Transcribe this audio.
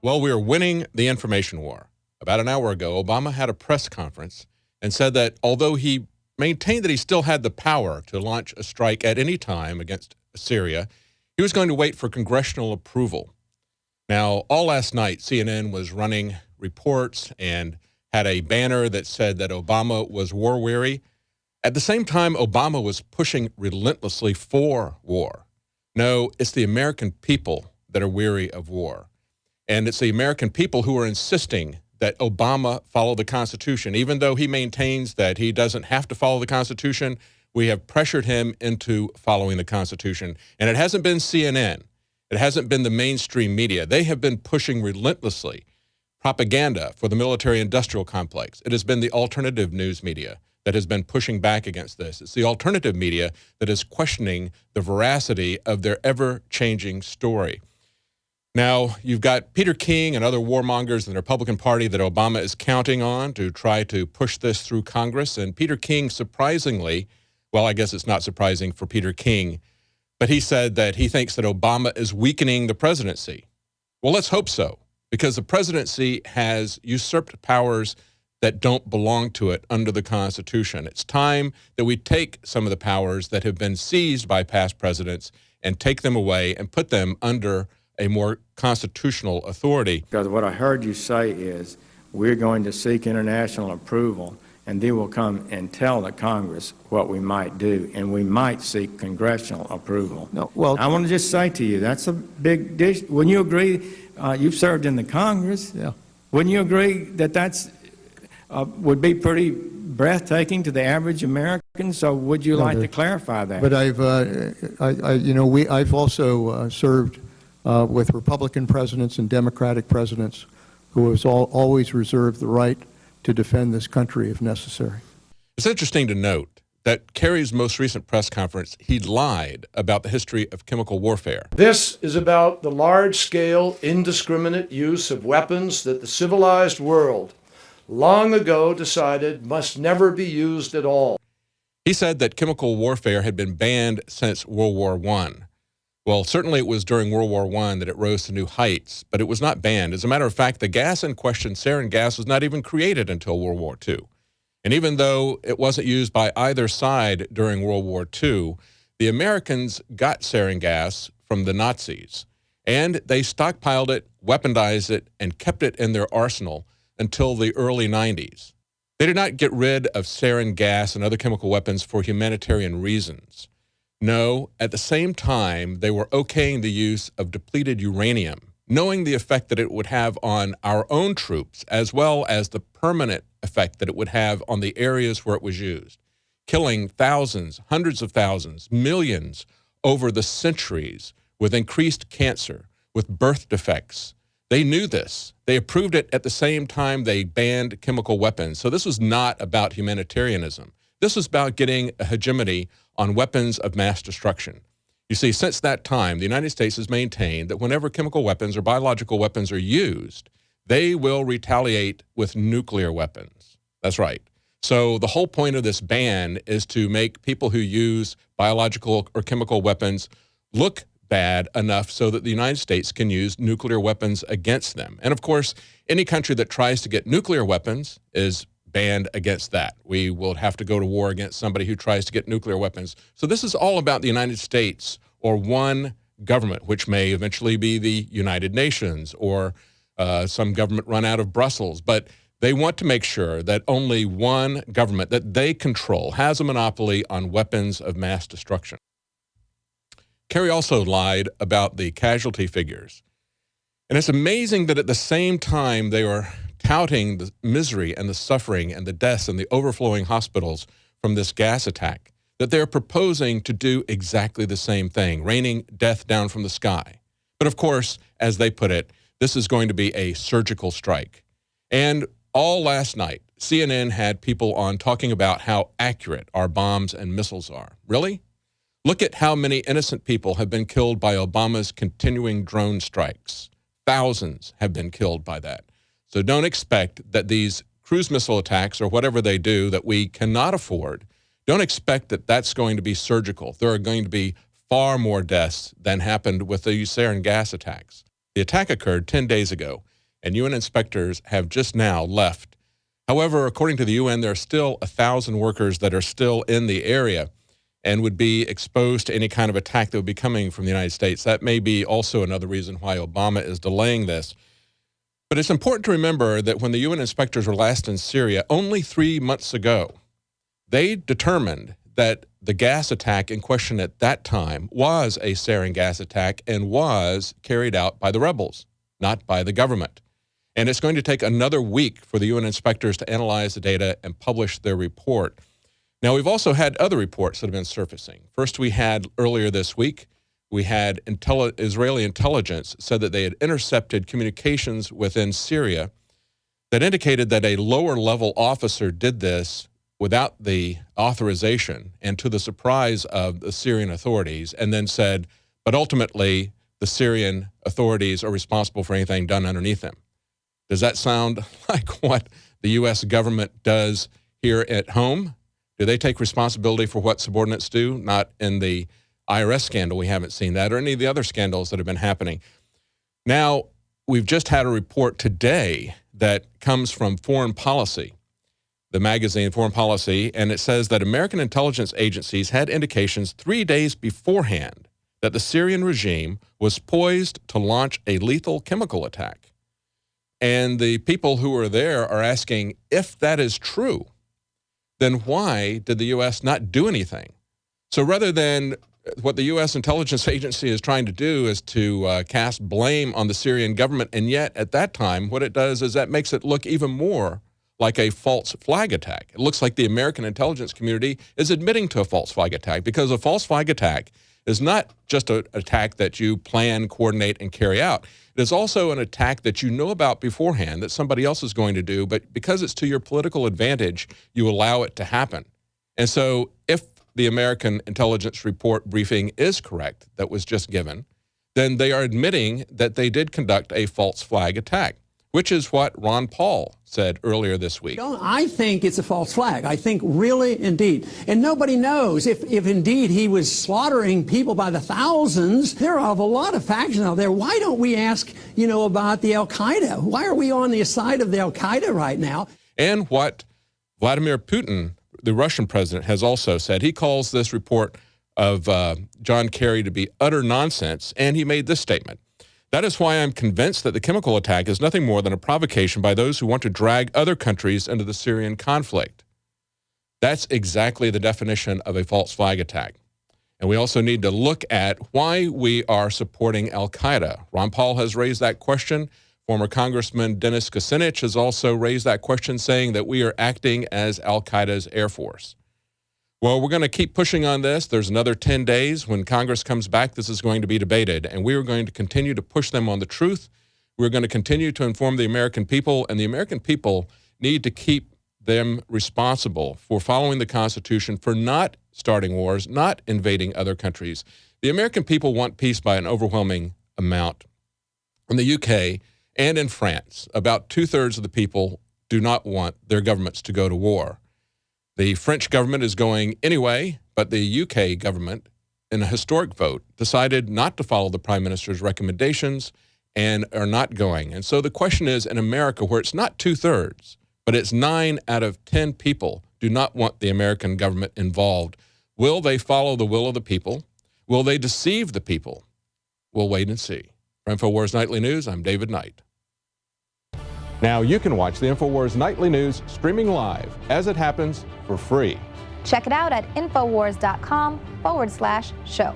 Well, we are winning the information war. About an hour ago, Obama had a press conference and said that although he maintained that he still had the power to launch a strike at any time against Syria, he was going to wait for congressional approval. Now, all last night, CNN was running reports and had a banner that said that Obama was war-weary. At the same time, Obama was pushing relentlessly for war. No, it's the American people that are weary of war. And it's the American people who are insisting that Obama follow the Constitution. Even though he maintains that he doesn't have to follow the Constitution, we have pressured him into following the Constitution. And it hasn't been CNN. It hasn't been the mainstream media. They have been pushing relentlessly propaganda for the military-industrial complex. It has been the alternative news media that has been pushing back against this. It's the alternative media that is questioning the veracity of their ever-changing story. Now, you've got Peter King and other warmongers in the Republican Party that Obama is counting on to try to push this through Congress. And Peter King, surprisingly, well, I guess it's not surprising for Peter King, but he said that he thinks that Obama is weakening the presidency. Well, let's hope so, because the presidency has usurped powers that don't belong to it under the Constitution. It's time that we take some of the powers that have been seized by past presidents and take them away and put them under a more constitutional authority. Because what I heard you say is we're going to seek international approval, and they will come and tell the Congress what we might do, and we might seek congressional approval. No, well, I want to just say to you, that's a big dish. Wouldn't you agree? You've served in the Congress. Yeah. Wouldn't you agree that that's would be pretty breathtaking to the average American? So would you like to clarify that? But I've also served with Republican presidents and Democratic presidents who has always reserved the right to defend this country if necessary. It's interesting to note that Kerry's most recent press conference, he lied about the history of chemical warfare. This is about the large-scale, indiscriminate use of weapons that the civilized world long ago decided must never be used at all. He said that chemical warfare had been banned since World War I. Well, certainly it was during World War I that it rose to new heights, but it was not banned. As a matter of fact, the gas in question, sarin gas, was not even created until World War II. And even though it wasn't used by either side during World War II, the Americans got sarin gas from the Nazis, and they stockpiled it, weaponized it, and kept it in their arsenal until the early 90s. They did not get rid of sarin gas and other chemical weapons for humanitarian reasons. No, at the same time, they were okaying the use of depleted uranium, knowing the effect that it would have on our own troops, as well as the permanent effect that it would have on the areas where it was used, killing thousands, hundreds of thousands, millions over the centuries with increased cancer, with birth defects. They knew this. They approved it at the same time they banned chemical weapons. So this was not about humanitarianism. This was about getting a hegemony on weapons of mass destruction. You see, since that time, the United States has maintained that whenever chemical weapons or biological weapons are used, they will retaliate with nuclear weapons. That's right. So the whole point of this ban is to make people who use biological or chemical weapons look bad enough so that the United States can use nuclear weapons against them. And of course, any country that tries to get nuclear weapons is banned against that. We will have to go to war against somebody who tries to get nuclear weapons. So this is all about the United States or one government, which may eventually be the United Nations or some government run out of Brussels. But they want to make sure that only one government that they control has a monopoly on weapons of mass destruction. Kerry also lied about the casualty figures. And it's amazing that at the same time they were touting the misery and the suffering and the deaths and the overflowing hospitals from this gas attack, that they're proposing to do exactly the same thing, raining death down from the sky. But of course, as they put it, this is going to be a surgical strike. And all last night, CNN had people on talking about how accurate our bombs and missiles are. Really? Look at how many innocent people have been killed by Obama's continuing drone strikes. Thousands have been killed by that. So don't expect that these cruise missile attacks or whatever they do that we cannot afford, don't expect that that's going to be surgical. There are going to be far more deaths than happened with the sarin gas attacks. The attack occurred 10 days ago. and UN inspectors have just now left. However, according to the UN, there are still 1,000 workers that are still in the area and would be exposed to any kind of attack that would be coming from the United States. That may be also another reason why Obama is delaying this. But it's important to remember that when the UN inspectors were last in Syria, only 3 months ago, they determined that the gas attack in question at that time was a sarin gas attack and was carried out by the rebels, not by the government. And it's going to take another week for the UN inspectors to analyze the data and publish their report. Now, we've also had other reports that have been surfacing. First, we had earlier this week, we had Israeli intelligence said that they had intercepted communications within Syria that indicated that a lower-level officer did this without the authorization and to the surprise of the Syrian authorities, and then said, but ultimately, the Syrian authorities are responsible for anything done underneath them. Does that sound like what the U.S. government does here at home? Do they take responsibility for what subordinates do? Not in the IRS scandal, we haven't seen that, or any of the other scandals that have been happening. Now, we've just had a report today that comes from Foreign Policy, the magazine Foreign Policy, and it says that American intelligence agencies had indications 3 days beforehand that the Syrian regime was poised to launch a lethal chemical attack. And the people who are there are asking, if that is true, then why did the U.S. not do anything? So rather than what the U.S. intelligence agency is trying to do is to cast blame on the Syrian government, and yet at that time, what it does is that makes it look even more like a false flag attack. It looks like the American intelligence community is admitting to a false flag attack, because a false flag attack is not just an attack that you plan, coordinate, and carry out. It is also an attack that you know about beforehand that somebody else is going to do, but because it's to your political advantage, you allow it to happen. And so if the American intelligence report briefing is correct that was just given, then they are admitting that they did conduct a false flag attack, which is what Ron Paul said earlier this week. I think it's a false flag. I think really, indeed. And nobody knows if indeed he was slaughtering people by the thousands. There are a lot of factions out there. Why don't we ask, about the Al-Qaeda? Why are we on the side of the Al-Qaeda right now? And what Vladimir Putin, the Russian president, has also said. He calls this report of John Kerry to be utter nonsense, and he made this statement. That is why I'm convinced that the chemical attack is nothing more than a provocation by those who want to drag other countries into the Syrian conflict. That's exactly the definition of a false flag attack. And we also need to look at why we are supporting Al-Qaeda. Ron Paul has raised that question. Former Congressman Dennis Kucinich has also raised that question, saying that we are acting as Al-Qaeda's Air Force. Well, we're going to keep pushing on this. There's another 10 days. When Congress comes back, this is going to be debated, and we are going to continue to push them on the truth. We're going to continue to inform the American people, and the American people need to keep them responsible for following the Constitution, for not starting wars, not invading other countries. The American people want peace by an overwhelming amount. In the UK and in France, about 2/3 of the people do not want their governments to go to war. The French government is going anyway, but the UK government, in a historic vote, decided not to follow the Prime Minister's recommendations and are not going. And so the question is, in America, where it's not 2/3, but it's 9 out of 10 people do not want the American government involved, will they follow the will of the people? Will they deceive the people? We'll wait and see. For InfoWars Nightly News, I'm David Knight. Now you can watch the InfoWars Nightly News streaming live as it happens for free. Check it out at Infowars.com/show.